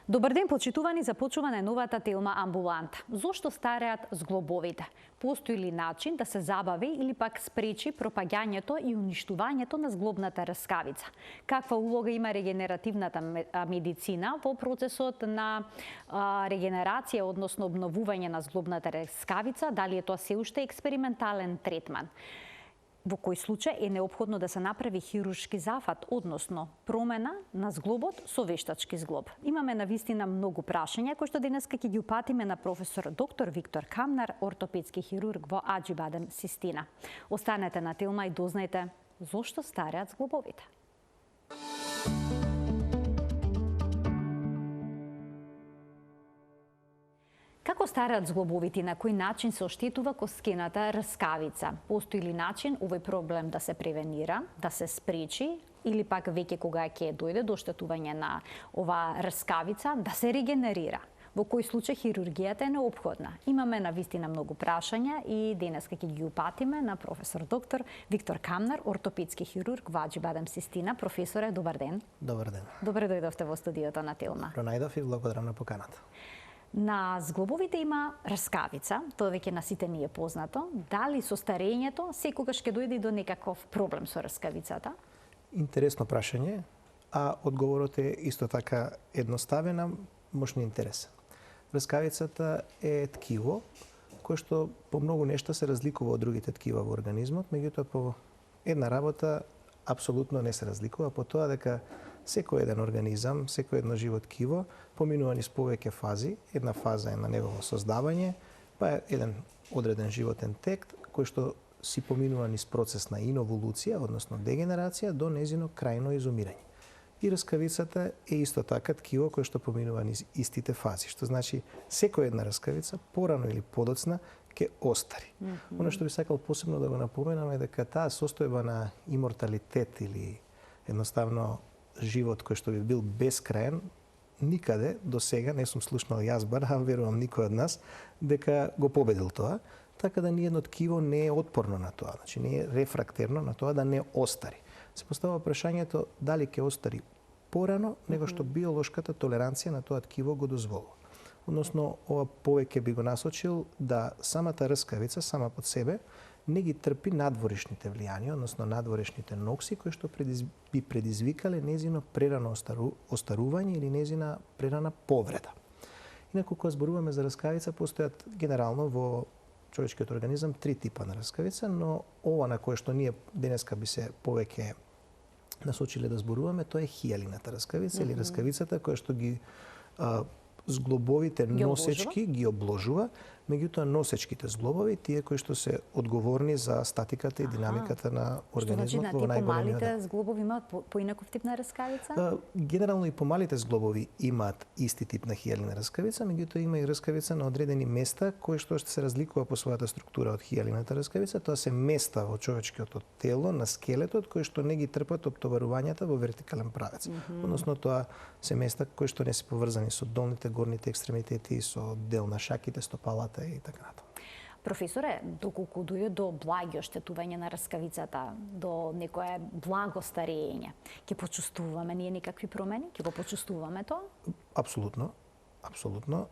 Добар ден, почитувани, започува најновата телма Амбуланта. Зошто стареат зглобовите? Постои ли начин да се забави или пак спречи пропагањето и уништувањето на зглобната раскавица? Каква улога има регенеративната медицина во процесот на регенерација, односно обновување на зглобната раскавица? Дали е тоа се уште експериментален третман? Во кој случај е неопходно да се направи хируршки зафат, односно промена на зглобот со вештачки зглоб? Имаме навистина многу прашања кои што денеска ќе ги упатиме на професор доктор Виктор Камнар, ортопедски хирург во Аџибадем Систина. Останете на телма и дознајте зошто стареат зглобовите. Како стареат зглобовите и на кој начин се оштетува коскената раскавица? Постои ли начин овој проблем да се превенира, да се спречи или пак веќе кога ќе дојде до оштетување на оваа раскавица да се регенерира? Во кој случај хирургијата е неопходна? Имаме навистина многу прашања и денеска ќе ги упатиме на професор доктор Виктор Камнар, ортопедски хирург во Аџибадем Систина. Професоре, добар ден. Добар ден. Добре дојдовте во студиото на Телма. Добро најдов и благодарам на поканата. На зглобовите има раскавица, тоа веќе на сите ни е познато. Дали со старењето секогаш ќе дојде до некаков проблем со раскавицата? Интересно прашање, а одговорот е исто така едноставен, а можно интересен. Раскавицата е ткиво кое што по многу нешта се разликува од другите ткива во организмот, меѓутоа по една работа апсолутно не се разликува, по тоа дека секој еден организам, секој едно живо ткиво поминува низ повеќе фази. Една фаза е на негово создавање, па е еден одреден животен тек кој што си поминува низ процес на иноволуција, односно дегенерација, до незино крајно изумирање. И раскавицата е исто така ткиво кое што поминува низ истите фази, што значи секоја една раскавица порано или подоцна ќе остари. Оно што би сакал посебно да го напоменам е дека таа состојба на иморталитет или едноставно живот кој што би бил бескраен, никаде до сега не сум слушнал јас бар, а верувам никој од нас, дека го победил тоа, така да ниедно ткиво не е отпорно на тоа, значи не е рефрактерно на тоа да не остари. Се поставува прашањето дали ќе остари порано него што биолошката толеранција на тоа ткиво го дозволува. Односно, ова повеќе би го насочил да самата раскавица, сама под себе, не ги трпи надворешните влијанија, односно надворешните нокси, кои што би предизвикале незино прерано остарување или незина прерана повреда. Инаку, кога зборуваме за раскавица, постојат генерално во човечкиот организам три типа на раскавица, но ова на кое што ние денеска би се повеќе насочиле да зборуваме, тоа е хијалината раскавица или раскавицата која што ги зглобовите носечки ги обложува, меѓутоа носечките зглобови, тие кои што се одговорни за статиката и динамиката на организмот во најголемиот. Помалите зглобови имаат поинаков тип на раскавица? Генерално и помалите зглобови имаат исти тип на хијалина раскавица, меѓутоа има и раскавица на одредени места кои што се разликува по својата структура од хијалината раскавица. Тоа се места во човечкиот тело, на скелетот, кои што не ги трпат оптоварувањата во вертикален правец. Односно тоа се места кои што не се поврзани со долните, горните екстремитети, со дел на шаките, стопалата и така натаму. Професоре, доколку дојде до благи оштетување на раскавицата, до некое благо старење, ќе почувствуваме ние некакви промени? Ќе го почувствуваме тоа? Апсолутно, апсолутно.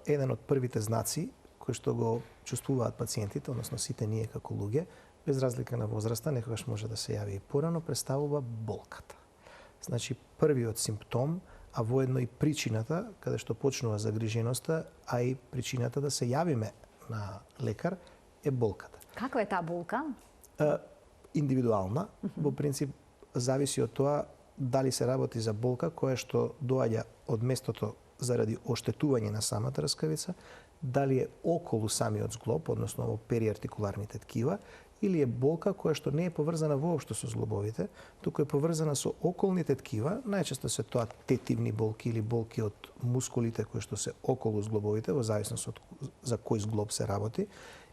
Еден од првите знаци кои што го чувствуваат пациентите, односно сите ние како луѓе, без разлика на возраста, некогаш може да се јави и порано, представува болката. Значи, првиот симптом, а воедно и причината каде што почнува загриженоста, а и причината да се јавиме на лекар е болката. Каква е таа болка? Индивидуална, во принцип зависи од тоа дали се работи за болка која што доаѓа од местото заради оштетување на самата раскавица, дали е околу самиот зглоб, односно во периартикуларните ткива, или е болка која што не е поврзана воопшто со зглобовите, туку е поврзана со околните ткива, најчесто се тоа тетивни болки или болки од мускулите кои што се околу зглобовите, во зависност од за кој зглоб се работи,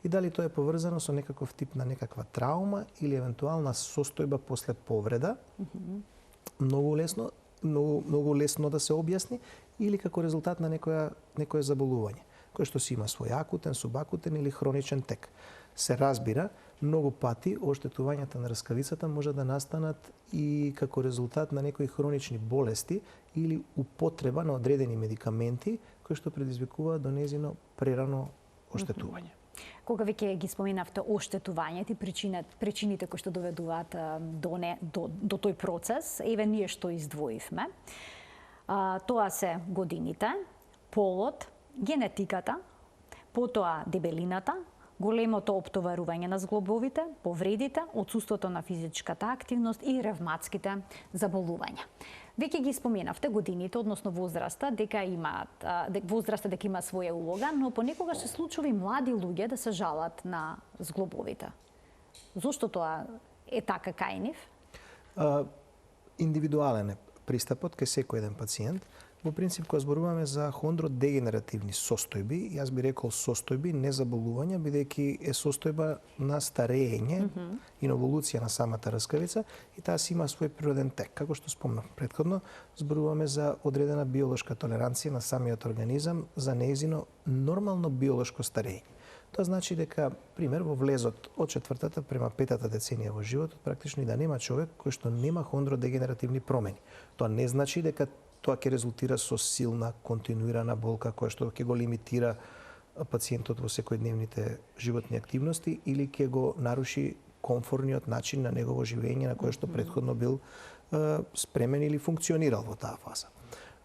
и дали тоа е поврзано со некаков тип на некаква травма или евентуална состојба после повреда, многу лесно да се објасни, или како резултат на некое заболување. кој што си има свој акутен, субакутен или хроничен тек. Се разбира, многу пати оштетувањата на раскавицата може да настанат и како резултат на некои хронични болести или употреба на одредени медикаменти кои што предизвикуваат до незино прерано оштетување. Кога веќе ги споменавте оштетувањето и причините кои што доведуваат до тој процес, еве ние што издвоивме. Тоа се годините, полот, генетиката, потоа дебелината, големото оптоварување на зглобовите, повредите, отсуството на физичката активност и ревматските заболувања. Веќе ги споменавте годините, односно возраста, дека има своја улога, но понекогаш се случува и млади луѓе да се жалат на зглобовите. Зошто тоа е така кај нив? Индивидуален е пристапот кај секој еден пациент. Во принцип, кога зборуваме за хондродегенеративни состојби, јас би рекол состојби, не заболувања, бидејќи е состојба на старење и на еволуција на самата раскавица и таа си има свој природен тек. Како што спомнав претходно, зборуваме за одредена биолошка толеранција на самиот организам за нејзино нормално биолошко старење. Тоа значи дека, пример, во влезот од 4-та према 5-та деценија во животот, практично и да нема човек кој што нема хондродегенеративни промени. Тоа не значи дека тоа ќе резултира со силна, континуирана болка која што ќе го лимитира пациентот во секојдневните животни активности или ќе го наруши комфорниот начин на негово живење на кое што претходно бил спремен или функционирал во таа фаза.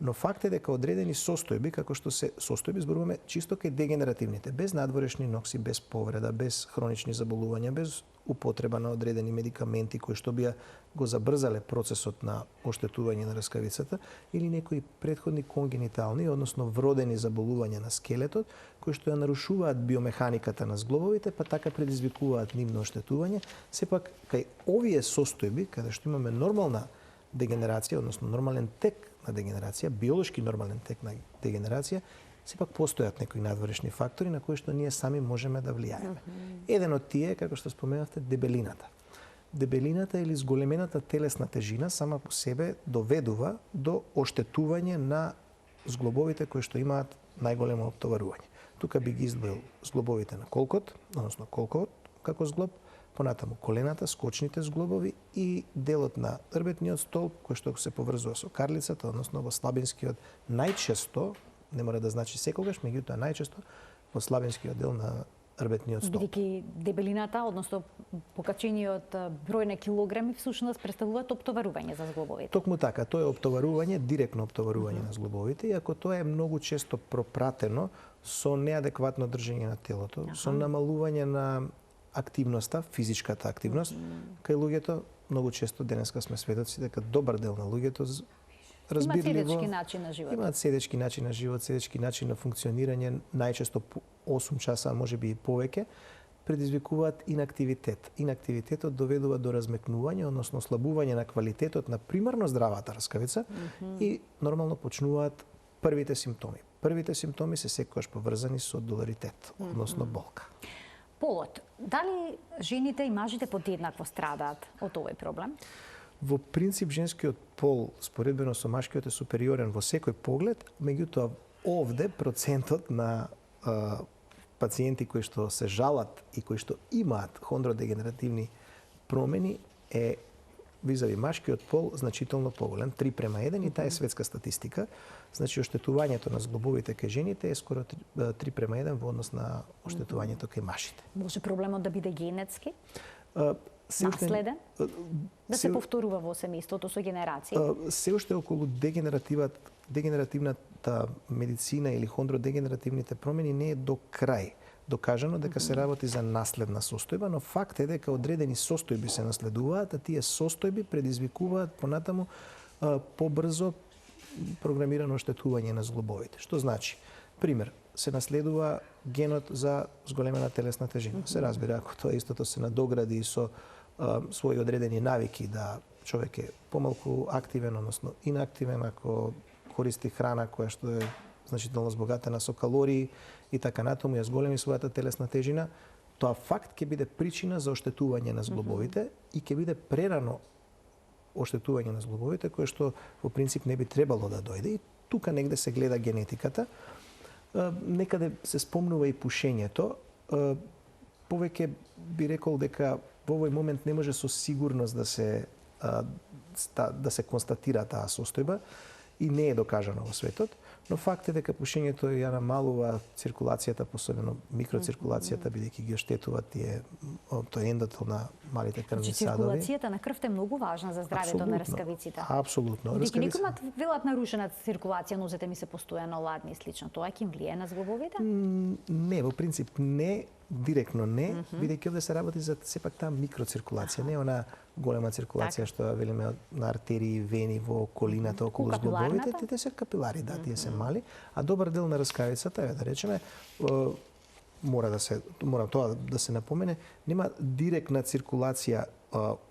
Но факт е дека одредени состојби, како што се состојби, зборуваме чисто кај дегенеративните, без надворешни нокси, без повреда, без хронични заболувања, без употреба на одредени медикаменти кои што би го забрзале процесот на оштетување на раскавицата или некои претходни конгенитални, односно вродени заболувања на скелетот, кои што ја нарушуваат биомеханиката на зглобовите, па така предизвикуваат нивно оштетување. Сепак, кај овие состојби, каде што имаме нормална дегенерација, односно нормален тек на дегенерација, биолошки нормален тек на дегенерација, сепак постојат некои надворешни фактори на кои што ние сами можеме да влијаеме. Еден од тие, како што споменавте, дебелината. Дебелината или зголемената телесна тежина сама по себе доведува до оштетување на зглобовите кои што имаат најголемо оптоварување. Тука би ги издвоил зглобовите на колкот, односно колкот како зглоб, понатаму колената, скочните зглобови и делот на рбетниот столб кој што се поврзува со карлицата, односно во слабинскиот, најчесто, не мора да значи секогаш, меѓутоа најчесто во слабинскиот дел на рбетниот столб. Бидејќи дебелината, односно покачениот број на килограми, всушност представуваат оптоварување за зглобовите. Токму така, тоа е оптоварување, директно оптоварување на зглобовите, иако тоа е многу често пропратено со неадекватно држење на телото, со намалување на активноста, физичката активност, кај луѓето многу често денеска сме сведоци дека добар дел на луѓето разбирливо имаат седечки начин на живот. Имаат седечки начин на живот, седечки начин на функционирање, најчесто 8 часа, а можеби и повеќе, предизвикуваат инактивитет. Инактивитетот доведува до размекнување, односно слабување на квалитетот на примарно здравата раскавица и нормално почнуваат првите симптоми. Првите симптоми се секогаш поврзани со доларитет, односно болка. Полот. Дали жените и мажите подеднакво страдаат од овој проблем? Во принцип, женскиот пол, споредбено со машкиот, е супериорен во секој поглед, меѓутоа овде процентот на пациенти кои што се жалат и кои што имаат хондродегенеративни промени е визави машкиот пол значително поголем, 3:1, и таа е светска статистика. Значи, оштетувањето на зглобовите кај жените е скоро 3:1 во однос на оштетувањето кај машите. Може проблемот да биде генетски? Наследен? Да се повторува во семејството со генерации? Се уште околу дегенеративната медицина или хондродегенеративните промени не е до крај докажано дека се работи за наследна состојба, но факт е дека одредени состојби се наследуваат, а тие состојби предизвикуваат понатаму побрзо програмирано оштетување на зглобовите. Што значи? Пример, се наследува генот за зголемена телесна тежина. Се разбира, ако тоа истото се надогради со своји одредени навики, да човек е помалку активен, односно инактивен, ако користи храна која што е значително збогатена со калории и така натаму, ја зголеми својата телесна тежина, тоа факт ќе биде причина за оштетување на зглобовите и ќе биде прерано оштетување на зглобовите, кое што во принцип не би требало да дојде. И тука негде се гледа генетиката. Некаде се спомнува и пушењето. Повеќе би рекол дека во овој момент не може со сигурност да се констатира таа состојба и не е докажано во светот, но факт е дека пушењето ја намалува циркулацијата, посебно микроциркулацијата, бидејќи ги оштетува тој ендотел на малите крвни садови. Циркулацијата на крвта е многу важна за здравјето на раскавиците. Апсолутно. Бидејќи некои велат нарушена циркулација, нозете ми се постојано ладни и слично. Тоа ќе им влие на зглобовите? Не, во принцип не, директно не, бидејќи овде се работи за сепак таа микроциркулација, не она голема циркулација што велиме на артерии, вени во околината околу зглобовите, тие се капилари, да, тие се мали, а добар дел на раскавицата, да речеме, мора тоа да се напомене, нема директна циркулација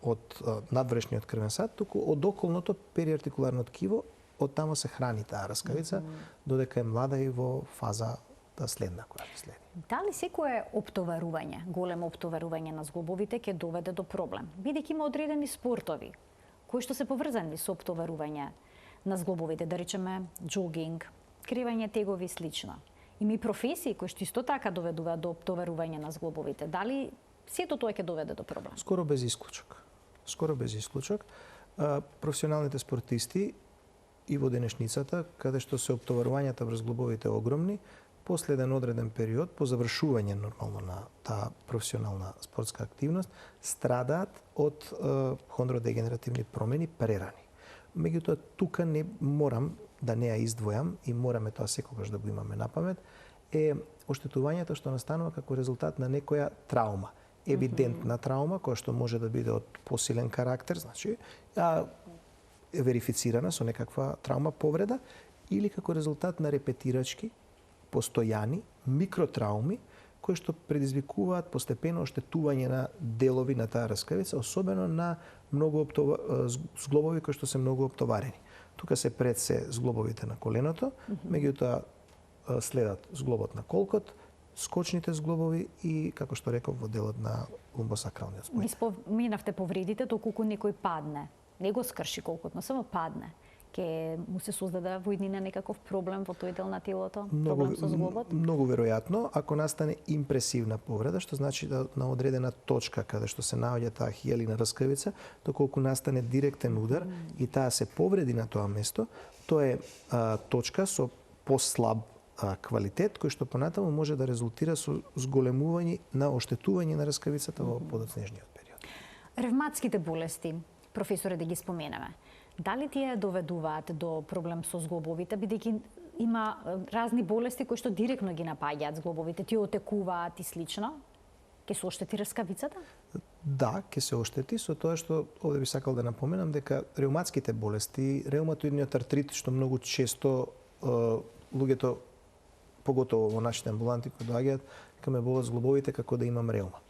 од надврешниот крвен сад, туку од околното периартикуларно ткиво, од тамо се храни таа раскавица, додека е млада и во фаза следна која ќе следи. Дали секое оптоварување, големо оптоварување на зглобовите ќе доведе до проблем? Бидејќи има одредени спортови кои што се поврзани со оптоварување на зглобовите, да речеме джогинг, кривање тегови и слично. Има и професии кои што исто така доведуваат до оптоварување на зглобовите. Дали сето тоа ќе доведе до проблем? Скоро без исклучок. Професионалните спортисти и во денешницата, каде што се оптоварувањата врз зглобовите огромни, после еден одреден период, по завршување нормално на таа професионална спортска активност, страдаат од хондродегенеративни промени прерани. Меѓутоа, тука не морам да не ја издвојам и мораме тоа секогаш да го имаме на памет, е оштетувањето што настанува како резултат на некоја траума. Евидентна траума, која што може да биде од посилен карактер, значи, верифицирана со некаква травма, повреда, или како резултат на репетирачки, постојани микротрауми кои што предизвикуваат постепено оштетување на делови на таа раскавица, особено на многу зглобови кои што се многу оптоварени. Тука се пред се зглобовите на коленото, меѓутоа следат зглобот на колкот, скочните зглобови и, како што реков, во делот на лумбосакралниот спој. Ги споменавте повредите доколку некој падне. Не го скрши колкот, но само падне. Ке му се создаде во иднина некаков проблем во тој дел на телото? Проблем со зглобот? Многу веројатно, ако настане импресивна повреда, што значи да на одредена точка каде што се наоѓа таа хијалина раскавица, доколку настане директен удар и таа се повреди на тоа место, тоа е точка со послаб квалитет, кој што понатаму може да резултира со зголемување на оштетување на раскавицата во подоцнежниот период. Ревматските болести, професоре, да ги споменаме. Дали тие доведуваат до проблем со зглобовите, бидејќи има разни болести кои што директно ги напаѓаат зглобовите, тие отекуваат и слично? Ке се оштети раскавицата? Да, ке се оштети, со тоа што овде би сакал да напоменам дека реуматските болести, реуматоидниот артрит, што многу често луѓето, поготово во нашите амбуланти кои доаѓаат, дека ме болат зглобовите како да имам реума.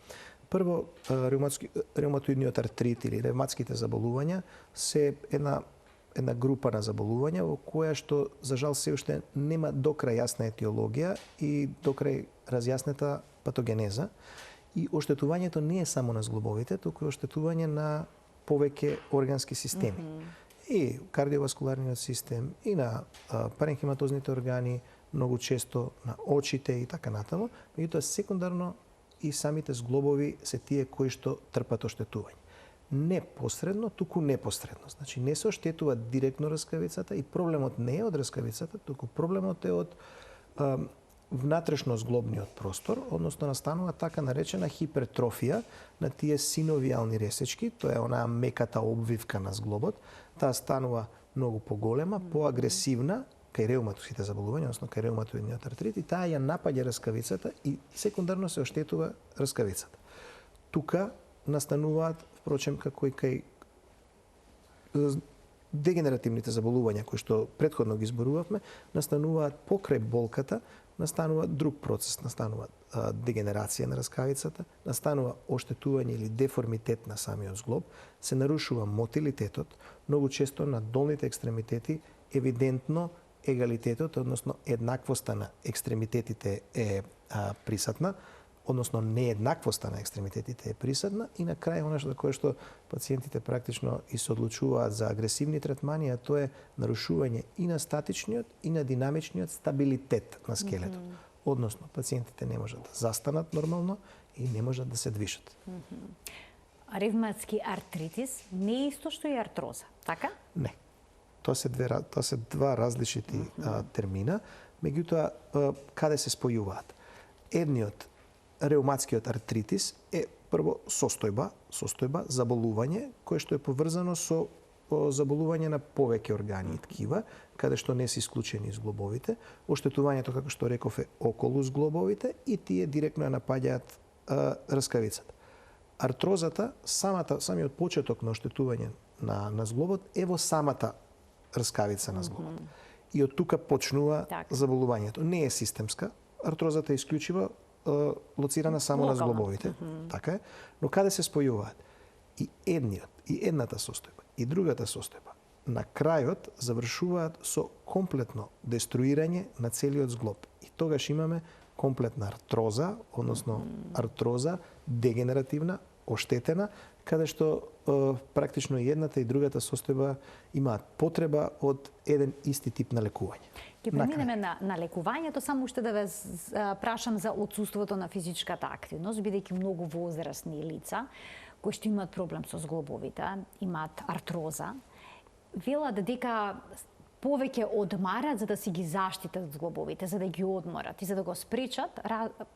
Прво, реуматоидниот артрит или ревматските заболувања се една група на заболувања во која што, за жал, се уште нема докрај јасна етиологија и докрај разјаснета патогенеза. И оштетувањето не е само на зглобовите, туку е оштетување на повеќе органски системи. И кардиоваскуларниот систем, и на паренхематозните органи, многу често на очите и така натаму, меѓутоа секундарно и самите зглобови се тие кои што трпат оштетување. Не посредно, туку непосредно. Значи не се оштетува директно раскавицата и проблемот не е од раскавицата, туку проблемот е од внатрешно зглобниот простор, односно настанува така наречена хипертрофија на тие синовијални ресечки, тоа е онаа меката обвивка на зглобот, таа станува многу поголема, поагресивна кај реуматските заболувања, односно кај реуматоидниот артрит, и таа ја напаѓа раскавицата и секундарно се оштетува раскавицата. Тука настануваат, впрочем, како и кај дегенеративните заболувања кои што претходно ги зборувавме, настануваат покрај болката, настанува друг процес, настанува дегенерација на раскавицата, настанува оштетување или деформитет на самиот зглоб, се нарушува мотилитетот, многу често на долните екстремитети евидентно егалитетот, односно еднаквоста на екстремитетите е присатна, односно нееднаквоста на екстремитетите е присутна и на крај она за кое што пациентите практично и се одлучуваат за агресивни третмани, а тоа е нарушување и на статичниот и на динамичниот стабилитет на скелетот. Односно, пациентите не можат да застанат нормално и не можат да се движат. Ревматски артритис не е исто што и артроза, така? Не. Тоа се два различити термина, меѓутоа каде се спојуваат? Едниот реуматскиот артритис е прво состојба, заболување кое што е поврзано со заболување на повеќе органи и ткива, каде што не се исклучени зглобовите, оштетувањето како што реков е околу зглобовите и тие директно ја напаѓаат раскавицата. Артрозата, самиот почеток на оштетување на зглобот е во самата раскавица на зглобот. И од тука почнува заболувањето. Не е системска, артрозата е исклучива лоцирана само на зглобовите, така е, но каде се спојуваат? И едната состојба, и другата состојба, на крајот завршуваат со комплетно деструирање на целиот зглоб. И тогаш имаме комплетна артроза, односно артроза дегенеративна, оштетена, каде што практично и едната и другата состојба имаат потреба од еден исти тип на лекување. Ќе преминеме на лекувањето, само уште да ве прашам за отсуството на физичката активност, бидејќи многу возрастни лица кои што имаат проблем со зглобовите, имаат артроза, велат дека повеќе одмарат за да си ги заштитат зглобовите, за да ги одморат и за да го спречат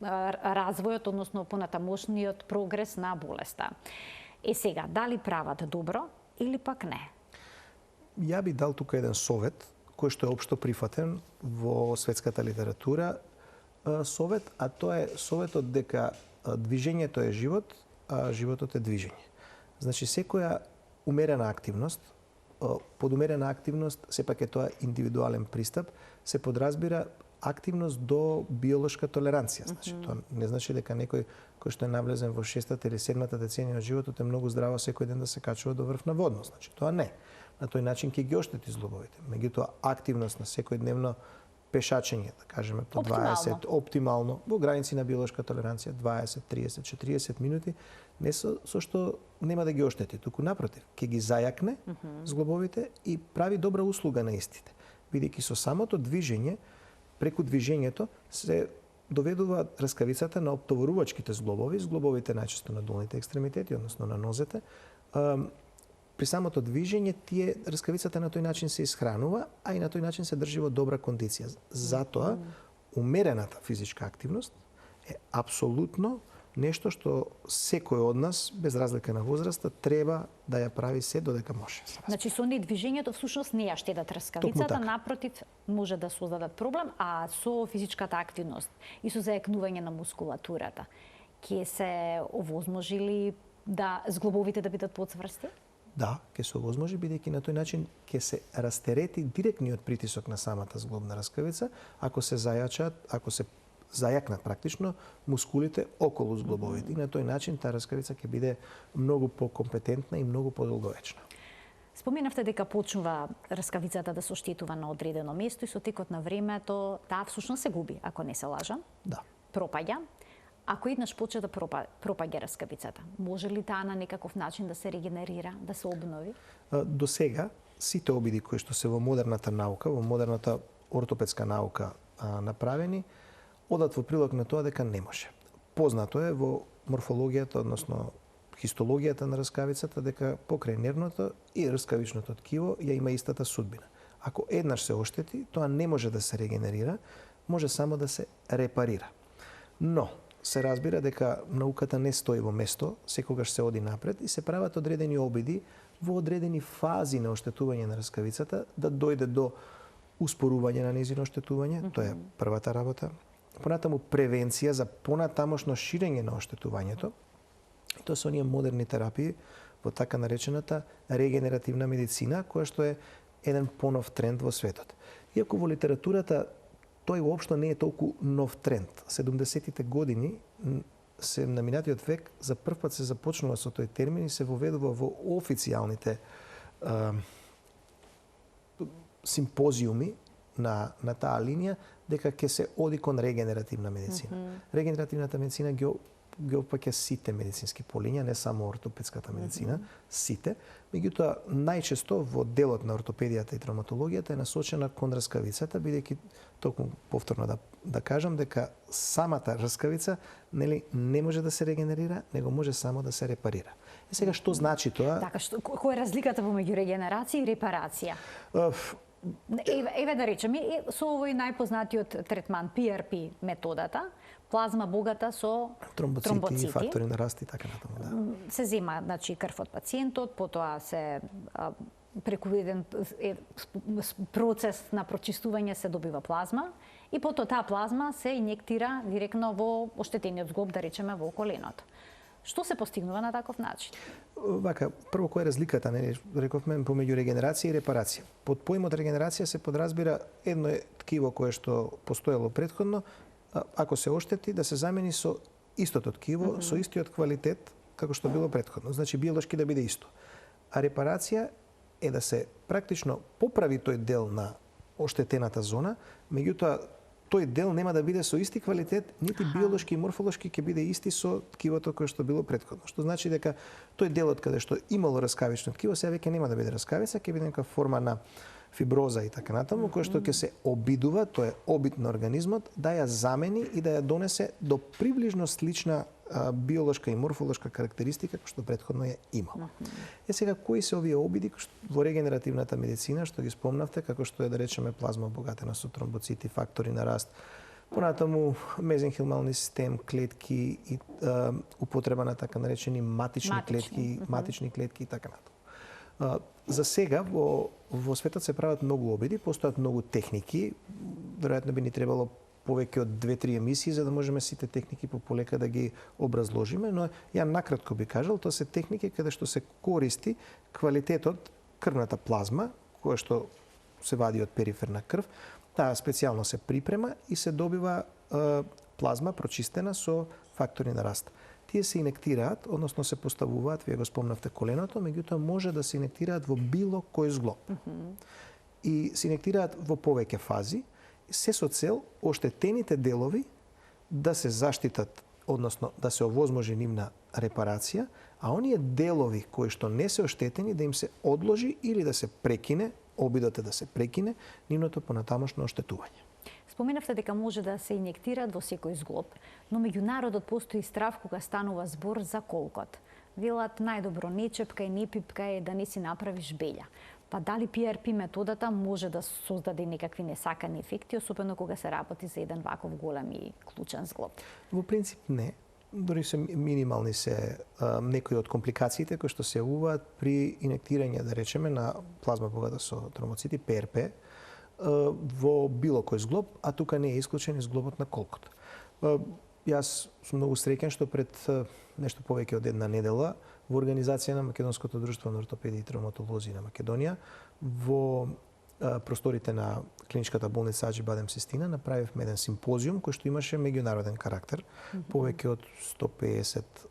развојот, односно понатамошниот прогрес на болеста. Сега, дали прават добро или пак не? Ја би дал тука еден совет, кој што е општо прифатен во светската литература совет, а тоа е советот дека движењето е живот, а животот е движење. Значи, секоја умерена активност, под умерена активност, сепак е тоа индивидуален пристап, се подразбира активност до биолошка толеранција. Значи, тоа не значи дека некој кој што е навлезен во 6-та или 7-та деценија од животот е многу здраво секој ден да се качува до врв на водност. Значи, тоа не. На тој начин ќе ги оштети зглобовите. Меѓутоа, активност на секојдневно пешачење, да кажеме по 20, оптимално, во граници на биолошка толеранција, 20, 30, 40 минути, не со што нема да ги оштети, туку напротив, ќе ги зајакне зглобовите и прави добра услуга на истите. Бидејќи со самото движење, преку движењето се доведува раскавицата на оптоварувачките зглобовите најчесто на долните екстремитети, односно на нозете. При самото движење тие раскавицата на тој начин се исхранува, а и на тој начин се држи во добра кондиција. Затоа умерената физичка активност е апсолутно нешто што секој од нас, без разлика на возраста, треба да ја прави се додека може. Значи, со движењето всушност не ја штедат раскавицата, напротив, може да создадат проблем, а со физичката активност и со зајакнување на мускулатурата, ќе се овозможи да зглобовите да бидат поцврсти? Да, ќе се овозможи, бидејќи на тој начин ќе се растерети директниот притисок на самата зглобна раскавица, ако се зајакнат практично мускулите околу зглобовите. И на тој начин таа раскавица ќе биде многу покомпетентна и многу подолговечна. Споменавте дека почнува раскавицата да се оштетува на одредено место и со текот на времето таа всушност се губи, ако не се лажам. Да. Пропаѓа. Ако еднаш почне да пропаѓа раскавицата, може ли таа на некаков начин да се регенерира, да се обнови? До сега сите обиди кои што се во модерната наука, во модерната ортопедска наука направени, одат во прилог на тоа дека не може. Познато е во морфологијата, односно хистологијата на раскавицата, дека покрај нервното и раскавичното ткиво ја има истата судбина. Ако еднаш се оштети, тоа не може да се регенерира, може само да се репарира. Но се разбира дека науката не стои во место, секогаш се оди напред и се прават одредени обиди во одредени фази на оштетување на раскавицата да дојде до успорување на нејзино оштетување, тоа е првата работа. Понатаму превенција за понатамошно ширење на оштетувањето. Тоа се оние модерни терапии во така наречената регенеративна медицина, која што е еден понов тренд во светот. Иако во литературата тој уопшто не е толку нов тренд. 70-тите години на минатиот век за прв пат се започнува со тој термин и се воведува во официјалните симпозиуми на таа линија дека ќе се оди кон регенеративна медицина. Регенеративната медицина ги опаќа сите медицински полиња, не само ортопедската медицина, сите. Меѓутоа, најчесто во делот на ортопедијата и травматологијата е насочена кон раскавицата, бидејќи токму повторно да кажам дека самата раскавица не може да се регенерира, него може само да се репарира. И сега што значи тоа? Така, која е разликата помеѓу регенерација и репарација? Еве да речеме, со овој најпознатиот третман PRP методата, плазма богата со тромбоцити, фактори на раст и така натаму, да. Се зема, значи, крв од пациентот, потоа се преку еден процес на прочистување се добива плазма и потоа таа плазма се инјектира директно во оштетениот зглоб, да речеме, во коленото. Што се постигнува на таков начин? Вака, прво која е разликата, рековме, помеѓу регенерација и репарација. Под поимот регенерација се подразбира едно ткиво кое што постоело претходно, ако се оштети, да се замени со истото ткиво, со истиот квалитет како што било претходно. Значи биолошки да биде исто. А репарација е да се практично поправи тој дел на оштетената зона, меѓутоа тој дел нема да биде со исти квалитет, нити биолошки и морфолошки ќе биде исти со ткивото кое што било претходно. Што значи дека тој делот каде што имало раскавично ткиво, сега веќе нема да биде раскавица, ќе биде нека форма на фиброза и така натаму, кој што ќе се обидува, тоа е обид на организмот, да ја замени и да ја донесе до приближно слична биолошка и морфолошка карактеристика кој што претходно ја имало. Сега кои се овие обиди во регенеративната медицина што ги спомнавте, како што е да речеме плазма обогатена со тромбоцити, фактори на раст, понатаму мезенхимални систем, клетки и употреба на така наречени матични клетки и така натаму. За сега во светот се прават многу обиди, постојат многу техники, веројатно би ни требало повеќе од 2-3 емисии за да можеме сите техники полека да ги образложиме, но ја накратко би кажал, тоа се техники каде што се користи квалитетот крвната плазма, која што се вади од периферна крв, таа специјално се припрема и се добива плазма прочистена со фактори на раст. Тие се инектираат, односно се поставуваат, вие го спомнавте коленото, меѓутоа може да се инектираат во било кој зглоб. И се инектираат во повеќе фази, се со цел оштетените делови да се заштитат, односно да се овозможи нивна репарација, а оние делови кои што не се оштетени да им се одложи или да се прекине, обидот е да се прекине нивното понатамошно оштетување. Споменавте дека може да се инјектираат во секој зглоб, но меѓу народот постои страв кога станува збор за колкот. Велат најдобро не чепкај, не пипкај, да не си направиш белја. Па дали PRP методата може да создаде некакви несакани ефекти, особено кога се работи за еден ваков голем и клучен зглоб? Во принцип не. Дори се минимални се некои од компликациите кои што се јавуваат при инектирање, да речеме, на плазма богата со тромбоцити, PRP, во било кој зглоб, а тука не е исклучен и зглобот на колкот. Јас сум многу среќен што пред нешто повеќе од една недела во организација на Македонското друштво на ортопеди и травматолози на Македонија во просторите на клиничката болница Аџи Бадем Систина направивме еден симпозиум кој што имаше меѓународен карактер. Повеќе од 150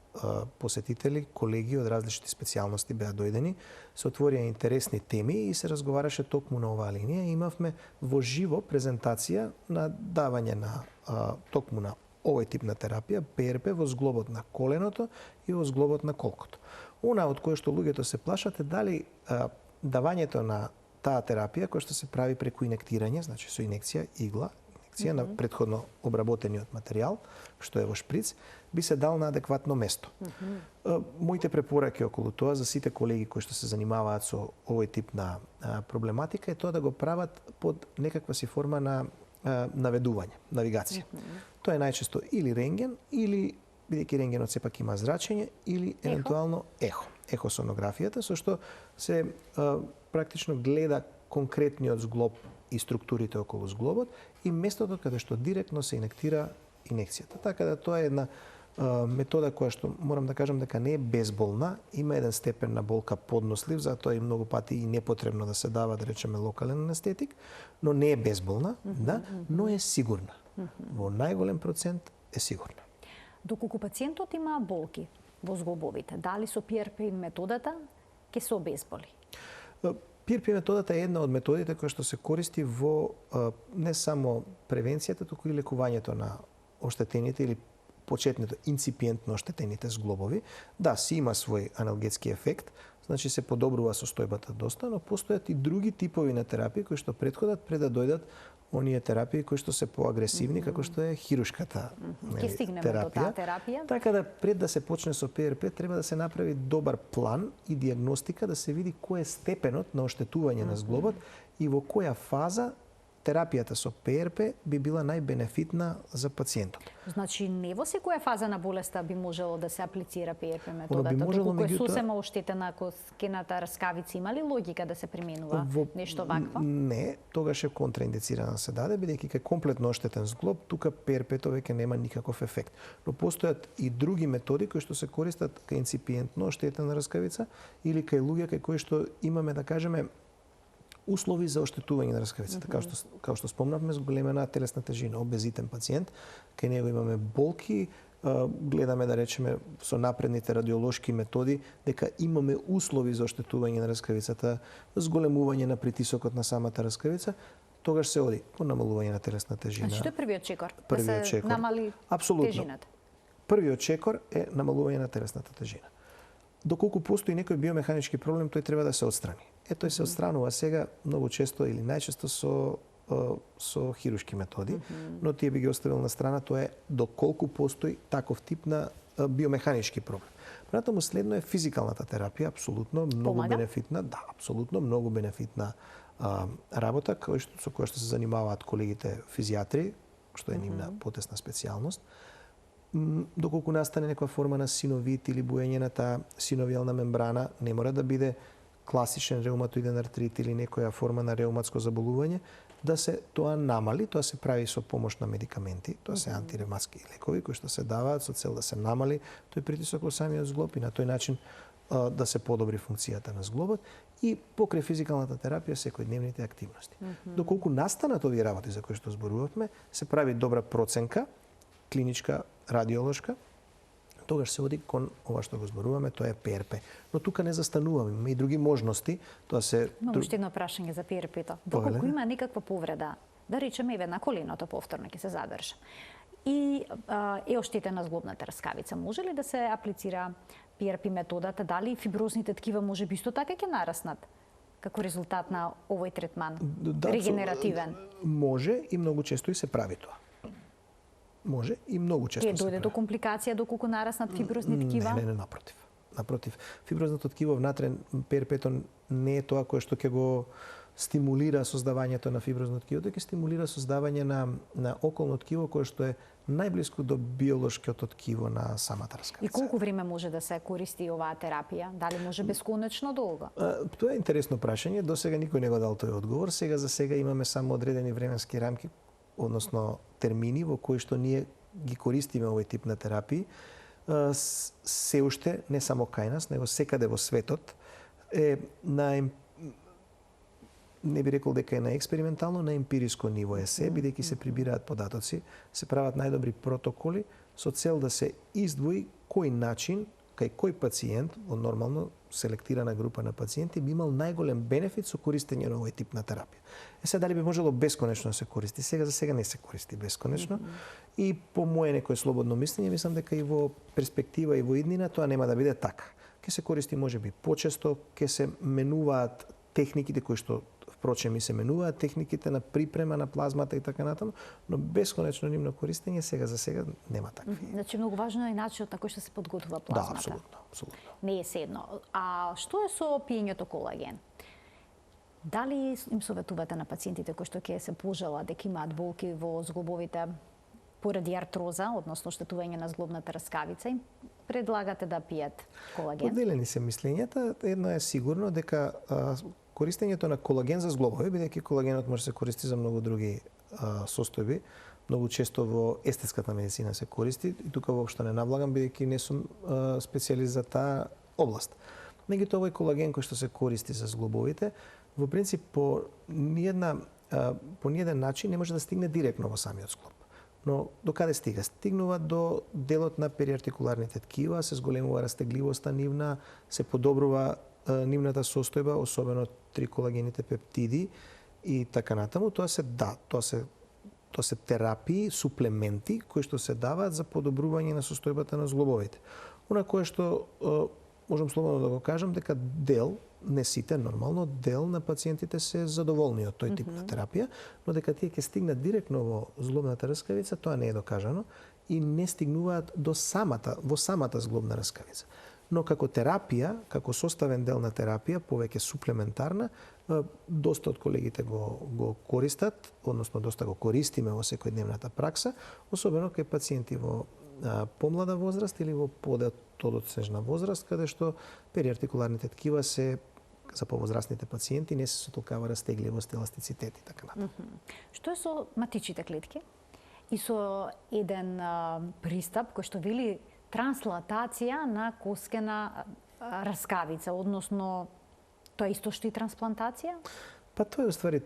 посетители, колеги од различни специјалности беа дојдени, се отворија интересни теми и се разговараше токму на оваа линија. Имавме во живо презентација на давање на токму на овој тип на терапија, PRP во зглобот на коленото и во зглобот на колкото. Она од кое што луѓето се плашат е дали давањето на таа терапија која што се прави преку инектирање, значи со инекција, игла, инекција на претходно обработениот материјал, што е во шприц, би се дал на адекватно место. Моите препораки околу тоа за сите колеги кои што се занимаваат со овој тип на проблематика е тоа да го прават под некаква си форма на наведување, навигација. Тоа е најчесто или рентген, или, бидејќи рентгенот сепак има зрачење, или евентуално ехосонографијата, со што се практично гледа конкретниот зглоб и структурите околу зглобот и местото каде што директно се инектира инекцијата. Така да тоа е една метода која што морам да кажам дека не е безболна, има еден степен на болка поднослив, затоа и многу пати и непотребно да се дава, да речеме, локален анестетик, но не е безболна, да, но е сигурна. Во најголем процент е сигурна. Доколку пациентот има болки во зглобовите, дали со PRP методата ќе се обезболи? PRP методата е една од методите која што се користи во не само превенцијата, туку и лекувањето на оштетените или почетното инципиентно оштетените зглобови. Да, си има свој аналгетски ефект, значи се подобрува состојбата доста, но постојат и други типови на терапии кои што претходат пред да дојдат оние терапии кои што се поагресивни, како што е хирушката Ќе стигнеме до таа терапија. Така да пред да се почне со PRP треба да се направи добар план и диагностика, да се види кој е степенот на оштетување на зглобот и во која фаза терапијата со PRP би била најбенефитна за пациентот. Значи, не во секоја фаза на болеста би можело да се аплицира PRP методата, би можело, доколку е меѓутоа, сосема оштетена коскената раскавица, има ли логика да се применува нешто вакво? Не, тогаш е контраиндицирано да се даде, бидејќи кај комплетно оштетен зглоб, тука PRP-то веќе нема никаков ефект. Но постојат и други методи кои што се користат кај инципиентно оштетена раскавица или кај луѓе кај кои што имаме, да кажеме, услови за оштетување на раскавицата, како што спомнавме, зголемена телесна тежина, обезитен пациент, кај него имаме болки, гледаме да речеме со напредните радиолошки методи дека имаме услови за оштетување на раскавицата, зголемување на притисокот на самата раскавица, тогаш се оди по намалување на телесна тежина. Значи, тоа е првиот чекор, Првиот да се чекор. намали Апсолутно. тежината. Првиот чекор е намалување на телесната тежина. Доколку постои некој биомеханички проблем, тој треба да се отстрани. Тој се отстранува сега многу често или најчесто со хирушки методи, но тие би ги оставил на страна, тоа е доколку постои таков тип на биомеханички проблем. Понатаму следно е физикалната терапија, апсолутно многу бенефитна, да, апсолутно многу бенефитна работа со која што се занимаваат колегите физијатри, што е нивна потесна специјалност. Доколку настане некоја форма на синовит или буење на таа синовијална мембрана, не мора да биде класичен реуматоиден артрит или некоја форма на реуматско заболување, да се тоа намали, тоа се прави со помош на медикаменти, тоа се антиреуматски лекови кои што се даваат со цел да се намали тој притисок во самиот зглоб и на тој начин да се подобри функцијата на зглобот и покрај физикалната терапија секојдневните активности. Доколку настанат овие работи за кои што зборувавме, се прави добра проценка, клиничка, радиолошка, тогаш се оди кон ова што го зборуваме, тоа е PRP. Но тука не застануваме, има и други можности. Тоа се Уште едно прашање за PRP-то. Доколку има некаква повреда, да речеме еве на коленото повторно ќе се задржи, и е оштетена зглобната раскавица, може ли да се аплицира PRP методата? Дали фиброзните ткива може би исто така ќе нараснат како резултат на овој третман регенеративен? Може и многу често и се прави тоа. Може и многу често се прави. Ќе дојде до компликација доколку нараснат фиброзни ткива? Не, напротив. Напротив, фиброзното ткиво внатре PRP-то не е тоа кое што ќе го стимулира создавањето на фиброзно ткиво, тој ќе стимулира создавање на околно ткиво кое што е најблиску до биолошкото ткиво на самата раскавица. И колку време може да се користи оваа терапија? Дали може бесконечно долго? Тоа е интересно прашање, до сега никој не го дал тој одговор. Сега за сега имаме само одредени временски рамки, односно термини во кои што ние ги користиме овој тип на терапии. Се уште, не само кај нас, него секаде во светот, е не би рекол дека е на експериментално, на емпириско ниво е се, бидејќи се прибираат податоци, се прават најдобри протоколи со цел да се издвои кој начин, кај кој пациент, во нормално селектирана група на пациенти, би имал најголем бенефит со користење на овој тип на терапија. Сега дали би можело бесконечно да се користи? Сега за сега не се користи бесконечно. И по моје некој слободно мислење, мислам дека и во перспектива и во иднина тоа нема да биде така. Ќе се користи можеби почесто, ќе се менуваат техниките кои што впрочем и се менуваат техниките на припрема на плазмата и така натаму, но бесконечно нивно користење сега за сега нема такви. Значи многу важно е начинот на кој што се подготвува плазмата. Да, апсолутно. Не е седно. А што е со пиењето колаген? Дали им советувате на пациентите кои што ќе се пожелат дека имаат болки во зглобовите поради артроза, односно оштетување на зглобната раскавица, им предлагате да пијат колаген? Поделени се мислењата. Едно е сигурно дека користењето на колаген за зглобови, бидејќи колагенот може да се користи за многу други состојби, многу често во естетската медицина се користи, и тука воопшто не навлагам, бидејќи не сум специјалист за таа област. Меѓутоа, овој колаген кој што се користи за зглобовите, во принцип по ниеден начин не може да стигне директно во самиот зглоб. Но до каде стига? Стигнува до делот на периартикуларните ткива, се зголемува растегливоста нивна, се подобрува нивната состојба, особено триколагените пептиди и така натаму, тоа се терапии, суплементи кои што се даваат за подобрување на состојбата на зглобовите. Она кое што можам слободно да го кажам дека дел, не сите нормално, дел на пациентите се задоволни од тој тип на терапија, но дека тие ќе стигнат директно во зглобната раскавица, тоа не е докажано и не стигнуваат во самата зглобна раскавица. Но како терапија, како составен дел на терапија, повеќе суплементарна, доста од колегите го користат, односно доста го користиме во секојдневната пракса, особено кај пациенти во помлада возраст или во подоцнежна возраст, каде што периартикуларните ткива се за повозрастните пациенти не се со толкава растегливост, еластицитет и така натаму. Што е со матичните клетки? И со еден пристап кој што вели трансплантација на коскена раскавица, односно тоа исто што и трансплантација? Па тоа е уствари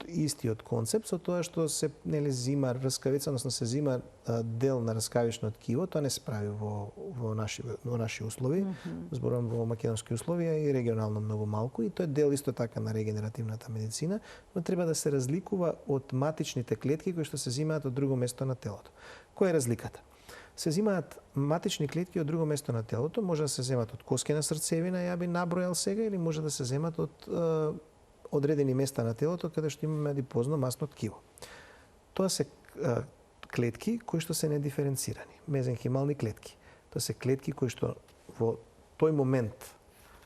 истиот концепт, со тоа што се зима раскавица, односно се зима дел на раскавично ткиво, тоа не се прави во наши услови, зборувам во македонски условија и регионално многу малку, и тоа е дел исто така на регенеративната медицина, но треба да се разликува од матичните клетки кои што се зимаат од друго место на телото. Која е разликата? Се зимаат матични клетки од друго место на телото, може да се земат од коскена срцевина, ја би набројал сега, или може да се земат од одредени места на телото каде што имаме адипозно масно ткиво. Тоа се клетки кои што се недиференцирани, мезенхимални клетки. Тоа се клетки кои што во тој момент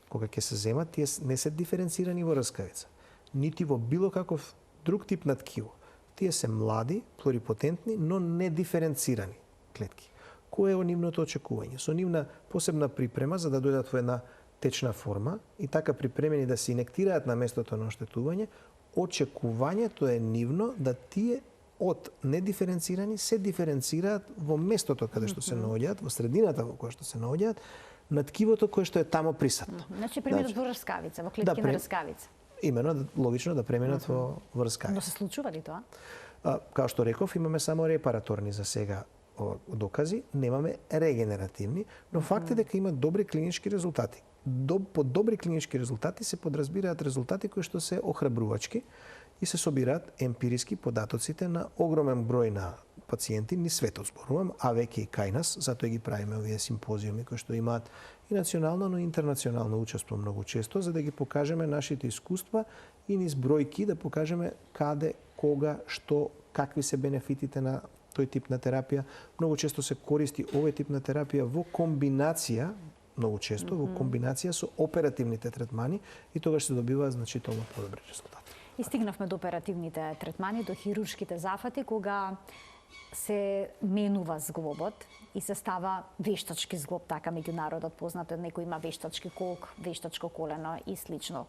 кога ќе се земат, тие не се диференцирани во раскавица, нити во било каков друг тип на ткиво. Тие се млади, плурипотентни, но недиференцирани клетки. Кое е нивното очекување? Со нивна посебна припрема за да дојдат во една течна форма и така припремени да се инектираат на местото на оштетување, очекувањето е нивно да тие од недиференцирани се диференцираат во местото каде што се наоѓаат, во средината во која што се наоѓаат, на ткивото кое што е тамо присутно. Значи преминат во раскавица, во клетки на раскавица. Имено, логично да преминат во раскавица. Но се случува ли тоа? Као што реков, имаме само репараторни за сега докази, немаме регенеративни, но факт е дека има добри клинички резултати. Под добри клинички резултати се подразбираат резултати кои што се охрабрувачки и се собираат емпириски податоците на огромен број на пациенти, ни светот зборувам, а веќе и кај нас, затоа ги правиме овие симпозиуми кои што имаат и национално, но и интернационално учество многу често, за да ги покажеме нашите искуства и низ бројки да покажеме каде, кога, што, какви се бенефитите на тој тип на терапија. Многу често се користи овој тип на терапија во комбинација, многу често во комбинација со оперативните третмани, и тогаш се добиваат значително подобри резултати. И стигнавме до оперативните третмани, до хируршките зафати, кога се менува зглобот и се става вештачки зглоб, така меѓу народот познато, некој има вештачки колк, вештачко колено и слично.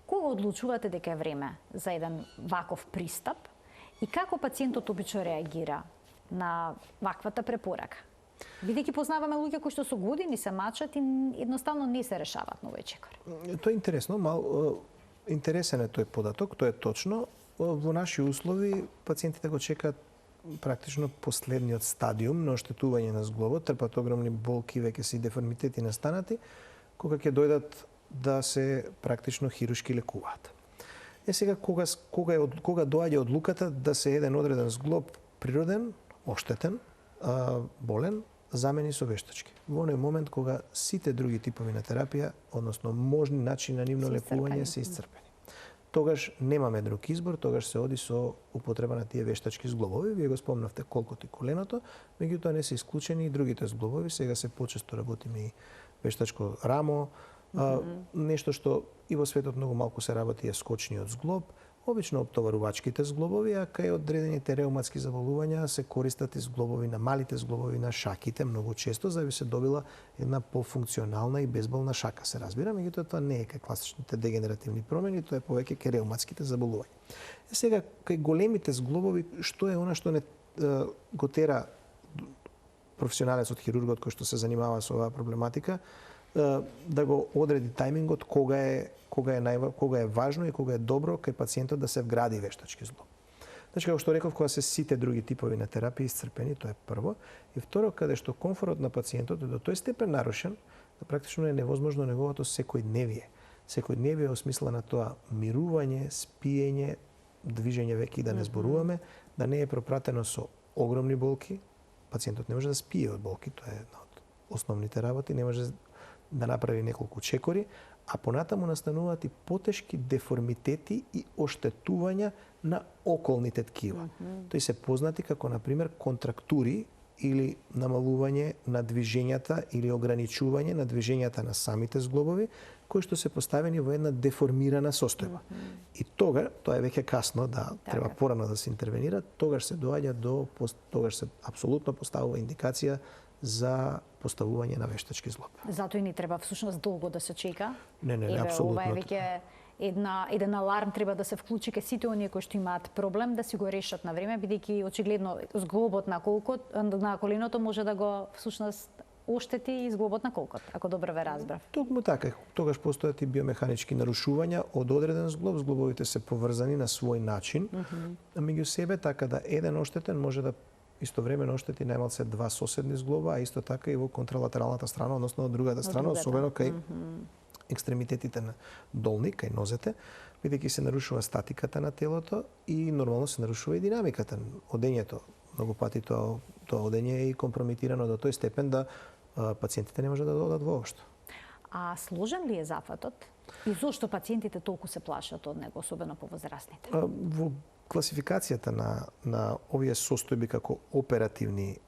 Кога одлучувате дека е време за еден ваков пристап и како пациентот обично реагира на ваквата препорака? Бидејќи познаваме луѓе кои што со години се мачат и едноставно не се решаваат на овој чекор. Тоа е интересно, интересен е тој податок, тоа е точно. Во наши услови пациентите го чекаат практично последниот стадиум на оштетување на зглобот, трпат огромни болки, веќе се и деформитети настанати, кога ќе дојдат да се практично хируршки лекуваат. Сега кога доаѓа одлуката да се еден одреден зглоб природен, оштетен, болен, замени со вештачки. Во оној момент кога сите други типови на терапија, односно можни начини на нивно лекување се исцрпени. Тогаш немаме друг избор, тогаш се оди со употреба на тие вештачки зглобови. Вие го спомнавте колкото и коленото, меѓутоа не се исклучени и другите зглобови. Сега се почесто работиме и вештачко рамо, нешто што и во светот многу малку се работи е скочниот зглоб, обично оптоварувачките зглобови, а кај одредените реуматски заболувања се користат и зглобови на малите зглобови на шаките многу често, за да би се добила една пофункционална и безболна шака, се разбира, меѓутоа тоа не е кај класичните дегенеративни промени, тоа е повеќе кај реуматските заболувања. Сега кај големите зглобови, што е она што не го тера професионалецот хирургот кој што се занимава со оваа проблематика, да го одреди тајмингот кога е важно и кога е добро кај пациентот да се вгради вештачки зглоб. Значи, како што реков, кога се сите други типови на терапија исцрпени, тоа е прво. И второ, каде што комфорот на пациентот е до тој степен нарушен, да практично е невозможно неговото секојдневие. секојдневие осмислена тоа мирување, спиење, движење веќе и да не зборуваме, да не е пропратено со огромни болки. Пациентот не може да спие од болки, тоа е една од основните работи, не може да направи неколку чекори, а понатаму настануваат и потешки деформитети и оштетувања на околните ткива. Тои се познати како, например, контрактури или намалување на движењата или ограничување на движењата на самите зглобови, кои што се поставени во една деформирана состојба. И тоа е веќе касно, да треба порано да се интервенира, тогаш се доаѓа тогаш се апсолутно поставува индикација за поставување на вештачки зглоб. Затоа и ни треба всушност долго да се чека. Не, апсолутно. Ова е веќе еден аларм треба да се вклучи кај сите оние кои што имаат проблем да си го решат на време, бидејќи очигледно зглобот на коленото може да го всушност оштети и зглобот на колкот, ако добро ве разбрав. Токму така, тогаш постојат и биомеханички нарушувања од одреден зглоб, зглобовите се поврзани на свој начин, а меѓу себе така да еден оштетен може да истовремено оштети најмалце два соседни зглоба, а исто така и во контралатералната страна, односно од другата страна, особено кај екстремитетите на долни, кај нозете, бидејќи се нарушува статиката на телото и нормално се нарушува и динамиката, одењето. Многу пати тоа одење е и компрометирано до тој степен да пациентите не може да одат воопшто. А сложен ли е зафатот? И зошто пациентите толку се плашат од него, особено повозрастните? Во класификацијата на овие состојби како оперативни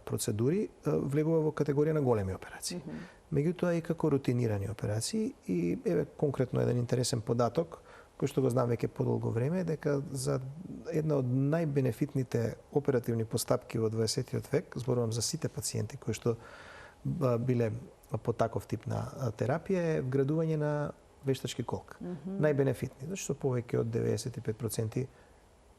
процедури влегува во категорија на големи операции. Меѓутоа и како рутинирани операции и еве конкретно еден интересен податок кој што го знам веќе подолго време, дека за една од најбенефитните оперативни постапки во 20 век, зборувам за сите пациенти кои што биле по таков тип на терапија, е вградување на вештачки колк. Најбенефитни, зашто повеќе од 95%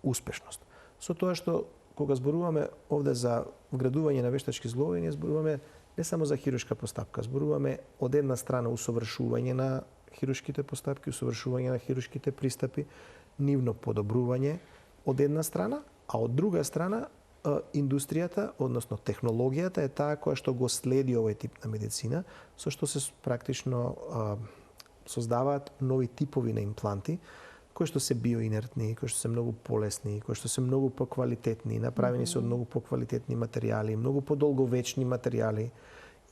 успешност. Со тоа што кога зборуваме овде за вградување на вештачки зглобови, ние зборуваме не само за хируршка постапка, зборуваме од една страна усовршување на хируршките постапки, усовршување на хируршките пристапи, нивно подобрување од една страна, а од друга страна индустријата, односно технологијата е таа која што го следи овој тип на медицина, со што се практично создаваат нови типови на импланти, кои што се биоинертни, кои што се многу полесни, кои што се многу поквалитетни, направени се од многу поквалитетни материјали, многу подолговечни материјали.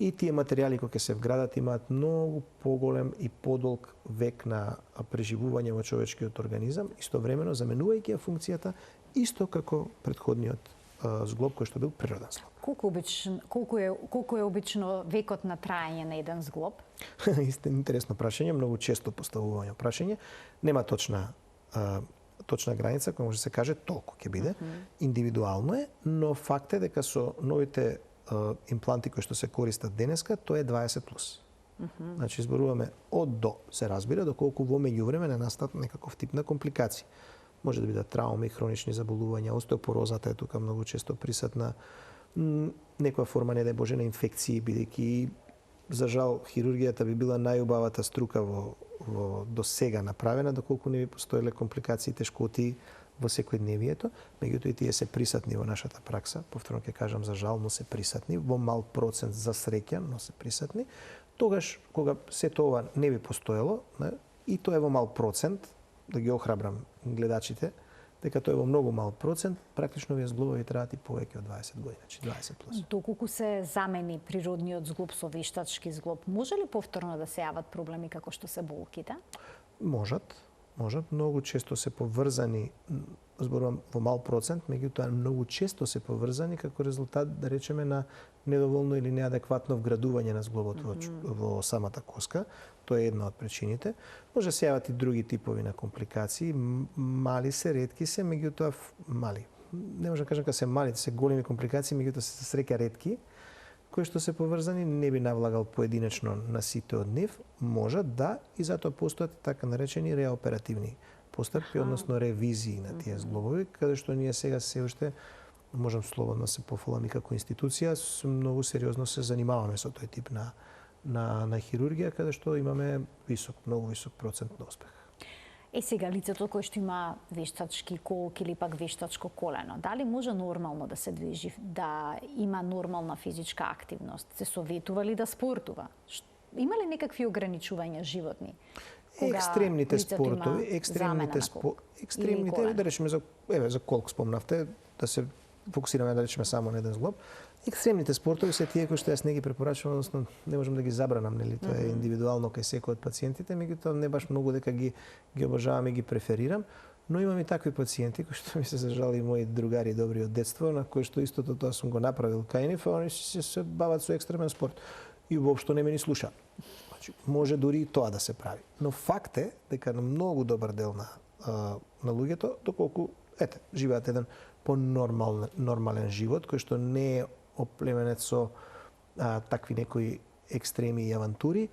И тие материјали кои ќе се вградат имаат многу поголем и подолг век на преживување во човечкиот организам, истовремено заменувајќи ја функцијата исто како претходниот зглоб кој што бил природен зглоб. Колку е обично векот на траење на еден зглоб? Интересно прашање, многу често поставување прашање. Нема точна граница која може да се каже толку ќе биде. Индивидуално е, но факт е дека со новите импланти кои што се користат денеска, тоа е 20+. Значи, зборуваме од до, се разбира, доколку во меѓувреме не настат некаков тип на компликации. Може да бидат трауми, хронични заболувања, остеопорозата е тука многу често присутна, некоја форма, не дај Боже, на инфекции, бидејќи за жал хирургијата би била најубавата струка во до сега направена, доколку не би постоеле компликации и тешкоти во секојдневието, меѓутоа и тие се присутни во нашата пракса, повторно ќе кажам за жал, но се присутни, во мал процент за среќа, но се присутни. Тогаш, кога сето ова не би постоело, и тоа е во мал процент, да ги охрабрам гледачите, дека тоа е во многу мал процент, практично овие зглобови траат и повеќе од 20 години, значи 20+. Доколку се замени природниот зглоб со вештачки зглоб, може ли повторно да се јават проблеми како што се болките? Можат. Многу често се поврзани, зборувам во мал процент, меѓутоа многу често се поврзани како резултат, да речеме, на недоволно или неадекватно вградување на зглобот во самата коска. Тоа е една од причините. Може да се јават и други типови на компликации. Мали се, ретки се, меѓутоа мали. Не може да кажам дека се мали, се големи компликации, меѓутоа се среќа ретки, кои што се поврзани, не би навлагал поединечно на сите од нив, можат да, и затоа постојат така наречени реоперативни постапки, односно ревизии на тие зглобови, каде што ние сега се уште можам слободно се пофалам и како институција, многу сериозно се занимаваме со тој тип на хирургија, каде што имаме многу висок процент на успех. Сега лицето кое што има вештачки колк или пак вештачко колено, дали може нормално да се движи, да има нормална физичка активност, се советува ли да спортува? Има ли некакви ограничувања животни? Екстремните лицето има спортови, екстремните, да речеме за колку спомнавте, да се фокусираме да речеме само на еден зглоб. Екстремните спортови се тие кои што јас не ги препорачувам, односно не можам да ги забранам, нели, тоа е индивидуално кај секој од пациентите, меѓутоа не баш многу дека ги обожавам и ги преферирам, но имам и такви пациенти кои што ми се зажали мои другари добри од детство, на кои што истото тоа сум го направил кај нив, а они се бават со екстремен спорт и воопшто не ме ни слушаат. Значи, може дури и тоа да се прави. Но факт е дека на многу добар дел на луѓето, доколку живеат еден нормален живот кој што не е оплеменет со такви некои екстреми и авантури,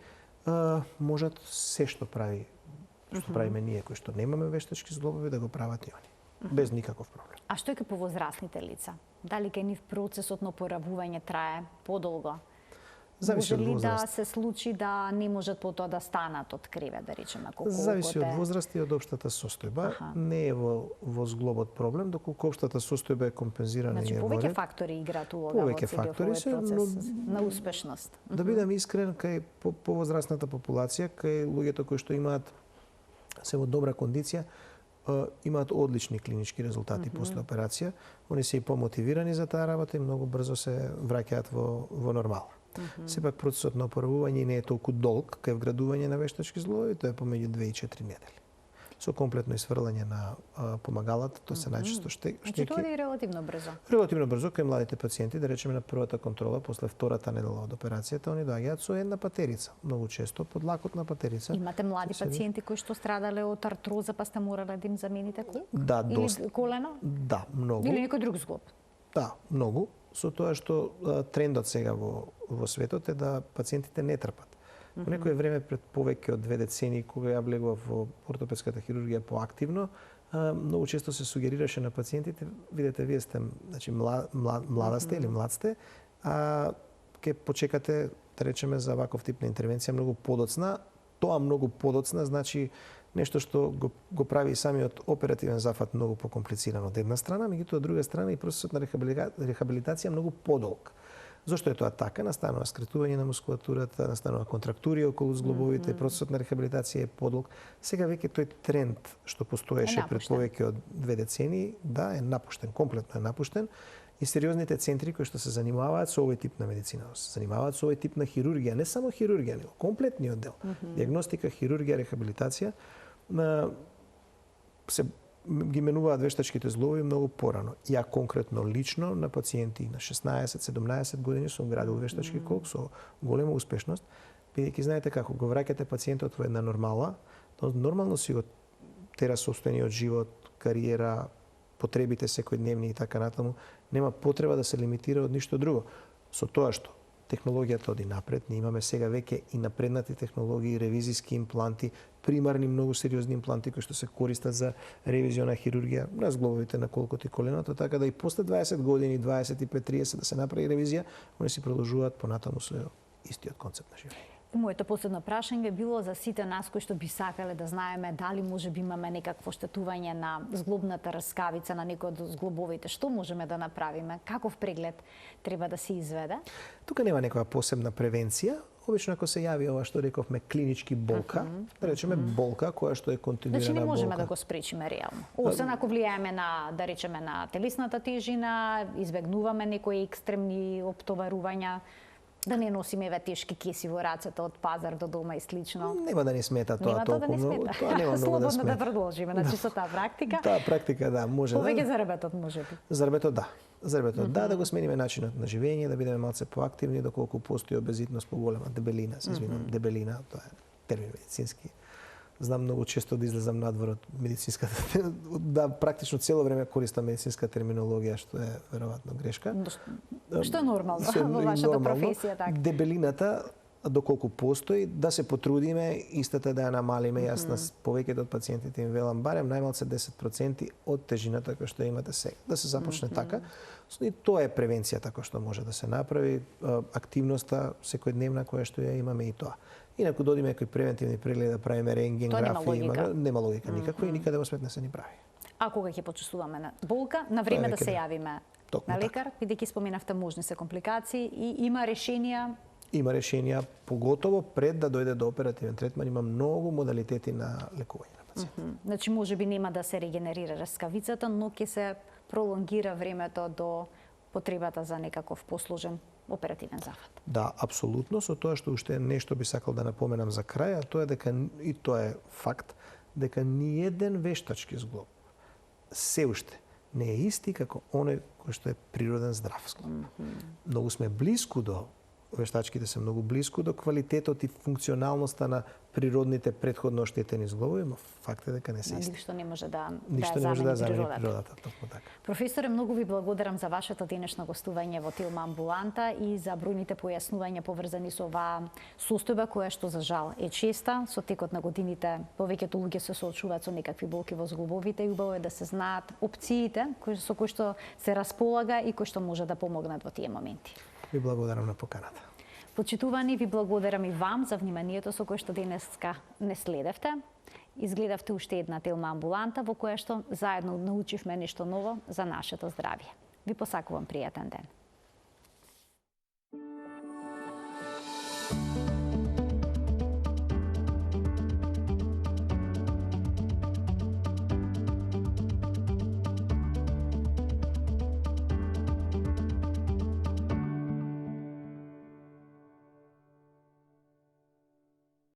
можат се што правиме ние кои што немаме вештачки зглобови да го прават и они. Без никаков проблем. А што е ке по возрастните лица? Дали ке нив процесот на опоравување трае подолго? Зависи може ли од возраст. да се случи да не можат потоа да станат од кревет, да речеме, колку Зависи од возраст и од општата состојба. Не е во зглобот проблем, доколку општата состојба е компензирана и е во ред. Повеќе фактори играат улога во целиот процес на успешност. Да бидам искрен, кај повозрастната популација, кај луѓето кои што имаат се во добра кондиција, имаат одлични клинички резултати после операција, они се и помотивирани за таа работа и многу брзо се враќаат во нормала. Сепак процесот на опоравување не е толку долг кај вградување на вештачки зглобови, тоа е помеѓу 2 и 4 недели. Со комплетно исфрлање на помагалата, тоа се најчесто штеки. Значи тоа е релативно брзо. Релативно брзо кај младите пациенти, да речеме на првата контрола после втората недела од операцијата, они доаѓаат со една патерица, многу често под лакотна патерица. Имате млади пациенти кои што страдале од артроза, па сте морале да им замените колк? Да, доста. Или колено? Да, многу. Или некој друг зглоб? Да, многу. Со тоа што трендот сега во светот е да пациентите не трпат. Во некое време пред повеќе од 2 децении, кога ја влегував во ортопедската хирургија поактивно, многу често се сугерираше на пациентите, видете, вие сте, значи млада сте или млад сте, а ќе почекате, да речеме, за ваков тип на интервенција многу подоцна. Тоа многу подоцна значи нешто што го прави самиот оперативен зафат многу покомплициран од една страна, меѓутоа од друга страна и процесот на рехабилитација многу подолг. Зошто е тоа така? Настанува скретување на мускулатурата, настанува контрактури околу зглобовите, процесот на рехабилитација е подолг. Сега веќе тој тренд што постоеше пред повеќе од 2 децении, да, е напуштен, комплетно е напуштен. И сериозните центри кои што се занимаваат со овој тип на медицина, се занимаваат со овој тип на хирургија, не само хирургија, него комплетниот дел, диагностика, хирургија, рехабилитација, се ги менуваат вештачките зглобови многу порано. Ја конкретно лично на пациенти на 16-17 години сум градил вештачки колк со голема успешност, бидејќи знаете како го враќате пациентот во една нормала, нормално си го тера состојаниот живот, кариера, потребите секојдневни и така натаму, нема потреба да се лимитира од ништо друго. Со тоа што технологијата оди напред, ние имаме сега веќе и напреднати технологии, ревизиски импланти, примарни многу сериозни импланти кои што се користат за ревизиона хирургија на зглобовите на колкото и коленото, така да и после 20 години, 25-30 да се направи ревизија, они си продолжуваат понатаму со истиот концепт на живење. Моето последно прашање би било за сите нас кои што би сакале да знаеме дали може би имаме некакво штетување на зглобната раскавица на некој од зглобовите. Што можеме да направиме? Каков преглед треба да се изведе? Тука нема некоја посебна превенција. Обично ако се јави ова што рековме клинички болка, да речеме болка која што е континуирана болка. Значи не можеме да го спречиме реално. Освен ако влијаеме на, да речеме, на телесната тежина, избегнуваме некои екстремни оптоварувања, да не носиме еве тешки кеси во рацете од пазар до дома и слично. Нема да не смета тоа толку многу. Тоа нема многу да смета. Слободно да продолжиме, значи со таа практика. Таа практика да може. Повеќе заребетот можеби. Заребетот да. Заребетот да го смениме начинот на живење, да бидеме малце поактивни доколку постои обезитност поголема, дебелина, се извинувам, дебелина, тоа е термин медицински. Знам многу често да излезам надвор од медицинската, да практично цело време користам медицинска терминологија, што е веројатно грешка. Што е нормално во вашата професија така? Дебелината доколку постои, да се потрудиме истата да ја намалиме. Јас на повеќето од пациентите им велам барем најмалце 10% од тежината која што имате сега. Да се започне така. И тоа е превенцијата која што може да се направи, активноста секојдневна која што ја имаме и тоа. Инаку додиме кои превентивни прегледи да правиме рентген, графи, нема логика никаква и никаде во свет не се ни прави. А кога ќе почувствуваме на болка, на време да се јавиме на лекар, бидејќи споменавте можни се компликации и има решенија Има решенија, поготово пред да дојде до оперативен третман, има многу модалитети на лекување на пациент. Значи, може би нема да се регенерира раскавицата, но ќе се пролонгира времето до потребата за некаков посложен оперативен зафат. Да, апсолутно, со тоа што уште нешто би сакал да напоменам за крај, а тоа е дека, и тоа е факт, дека ниеден вештачки зглоб се уште не е исти како оној кој што е природен здрав зглоб. Многу сме блиску до вештачките се многу блиску до квалитетот и функционалноста на природните претходно оштетени зглобови, но факт е дека не се исти. Ништо не може да замени природата, токму така. Професоре, многу ви благодарам за вашето денешно гостување во Тилма амбуланта и за бројните појаснувања поврзани со оваа состојба која што за жал е честа. Со текот на годините повеќето луѓе се соочуваат со некакви болки во зглобовите и убаво е да се знаат опциите со кои што се располага и кои што може да помогнат во тие моменти. Ви благодарам на поканата. Почитувани, ви благодарам и вам за вниманието со кое што денеска не следевте. Изгледавте уште една Тилма амбуланта во која што заедно научивме нешто ново за нашето здравје. Ви посакувам пријатен ден.